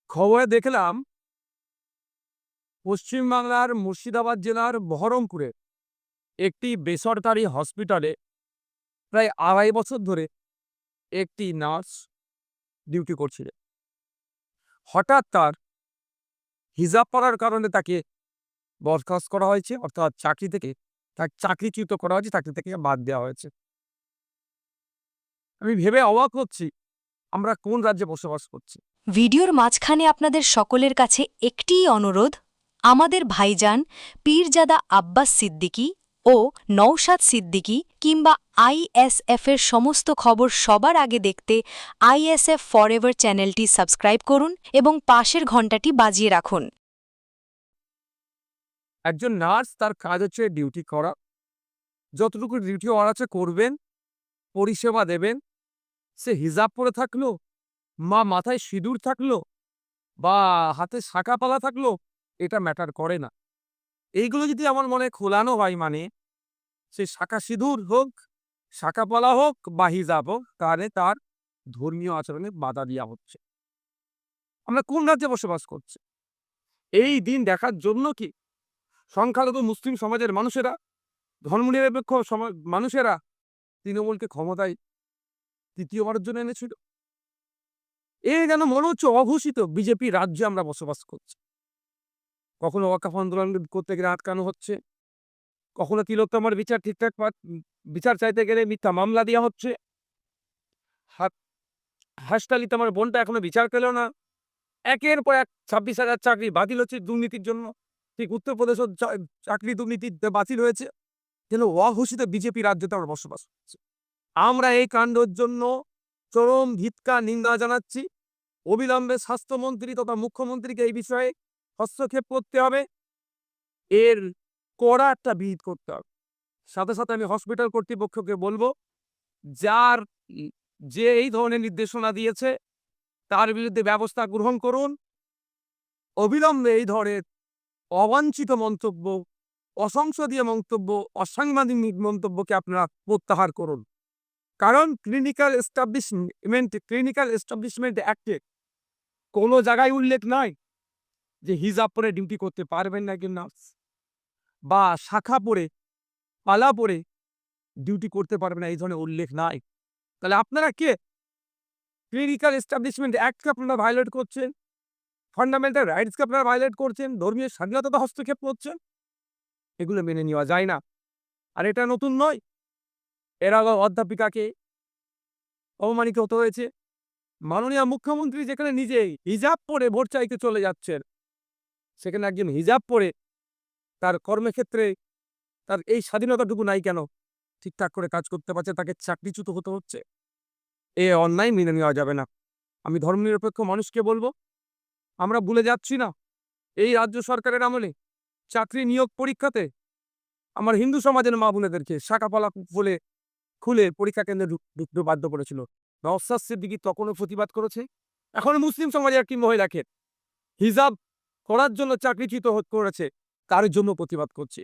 খবরে দেখলাম পশ্চিমবাংলার মুর্শিদাবাদ জেলার বহরমপুরে একটি বেসরকারি হসপিটালে প্রায় ২.৫ বছর ধরে একটি নার্স ডিউটি করছিলেন। হঠাৎ তার হিজাব পরার কারণে তাকে বরখাস্ত করা হয়েছে, অর্থাৎ তাকে চাকরিচ্যুত করা হয়েছে, চাকরি থেকে বাদ দেওয়া হয়েছে। আমি ভেবে অবাক হচ্ছি, আমরা কোন রাজ্যে বসবাস করছি। ভিডিওর মাঝখানে আপনাদের সকলের কাছে একটিই অনুরোধ, আমাদের ভাইজান পীরজাদা আব্বাস সিদ্দিকী ও নওশাদ সিদ্দিকী কিংবা আইএসএফের সমস্ত খবর সবার আগে দেখতে আইএসএফ ফরএভার চ্যানেলটি সাবস্ক্রাইব করুন এবং পাশের ঘণ্টাটি বাজিয়ে রাখুন। একজন নার্স, তার কাজ হচ্ছে ডিউটি করা। যতটুকু ডিউটি ওর আছে করবেন, পরিষেবা দেবেন। সে হিজাব পরে থাকলো, মাথায় সিঁদুর থাকলো, বা হাতে শাঁখাপালা থাকলো, এটা ম্যাটার করে না। এইগুলো যদি আমার মনে খোলানো হয়, মানে সে শাঁখা সিঁদুর হোক, শাঁখাপালা হোক বা হিজাব হোক, তাহলে তার ধর্মীয় আচরণে বাধা দেওয়া হচ্ছে। আমরা কোন রাজ্যে বসবাস করছি? এই দিন দেখার জন্য কি সংখ্যালঘু মুসলিম সমাজের মানুষেরা, ধর্মনিরপেক্ষ মানুষেরা তৃণমূলকে ক্ষমতায় তৃতীয়বারের জন্য এনেছিল? যেন মনে হচ্ছে অঘোষিত বিজেপি রাজ্যে আমরা বসবাস করছি। কখনো ওয়াকফ আন্দোলন করতে গেলে আটকানো হচ্ছে, কখনো তিলোত্তমার বিচার ঠিকঠাক বিচার চাইতে গেলে মিথ্যা মামলা দেওয়া হচ্ছে। হাসতালিতে আমার বোনটা এখনো বিচার পেল না। একের পর এক ২৬,০০০ চাকরি বাতিল হচ্ছে দুর্নীতির জন্য। ঠিক উত্তরপ্রদেশও চাকরি দুর্নীতিতে বাতিল হয়েছে। যেন অঘোষিত বিজেপি রাজ্যতে আমরা বসবাস করছি। আমরা এই কাণ্ডের জন্য চরম ধিক্কার নিন্দা জানাচ্ছি। অবিলম্বে স্বাস্থ্যমন্ত্রী তথা মুখ্যমন্ত্রীকে এই বিষয়ে হস্তক্ষেপ করতে হবে, এর কড়া একটা বিহিত করতে হবে। সাথে সাথে আমি হসপিটাল কর্তৃপক্ষকে বলবো, যে এই ধরনের নির্দেশনা দিয়েছে তার বিরুদ্ধে ব্যবস্থা গ্রহণ করুন। অবিলম্বে এই ধরনের অবাঞ্ছিত মন্তব্য, অসংসদীয় মন্তব্য, অসাংবিধানিক মন্তব্যকে আপনারা প্রত্যাহার করুন। কারণ ক্লিনিক্যাল এস্টাবলিশমেন্ট অ্যাক্টে কোনো জায়গায় উল্লেখ নাই যে হিজাব পরে ডিউটি করতে পারবেন না একজন নার্স, বা শাখা পরে, পালা পরে ডিউটি করতে পারবে না, এই ধরনের উল্লেখ নাই। তাহলে আপনারা কে? ক্লিনিক্যাল এস্টাবলিশমেন্ট অ্যাক্টকে আপনারা ভায়োলেট করছেন, ফান্ডামেন্টাল রাইটসকে আপনারা ভায়োলেট করছেন, ধর্মীয় স্বাধীনতাতে হস্তক্ষেপ করছেন। এগুলো মেনে নেওয়া যায় না। আর এটা নতুন নয়, এর আগে অধ্যাপিকাকে অপমানিত হতে হয়েছে। মাননীয় মুখ্যমন্ত্রী যেখানে নিজেই হিজাব পরে ভোট চাইতে চলে যাচ্ছেন, সেখানে একজন হিজাব পরে তার কর্মক্ষেত্রে তার এই স্বাধীনতাটুকু নাই কেন? ঠিকঠাক করে কাজ করতে পারছে, তাকে চাকরিচ্যুত হতে হচ্ছে। অন্যায় মেনে নেওয়া যাবে না। আমি ধর্মনিরপেক্ষ মানুষকে বলবো, আমরা ভুলে যাচ্ছি না এই রাজ্য সরকারের আমলে চাকরি নিয়োগ পরীক্ষাতে আমার হিন্দু সমাজের মা বোনেদেরকে শাঁখাপালা খুলে পরীক্ষা কেন্দ্রে ঢুকতে বাধ্য করেছিল। নওশাদ সিদ্দিকী তখনও প্রতিবাদ করেছে। এখন মুসলিম সমাজের একটি মহিলাকে হিজাব করার জন্য চাকরিচ্যুত করেছে, তার জন্য প্রতিবাদ করছে।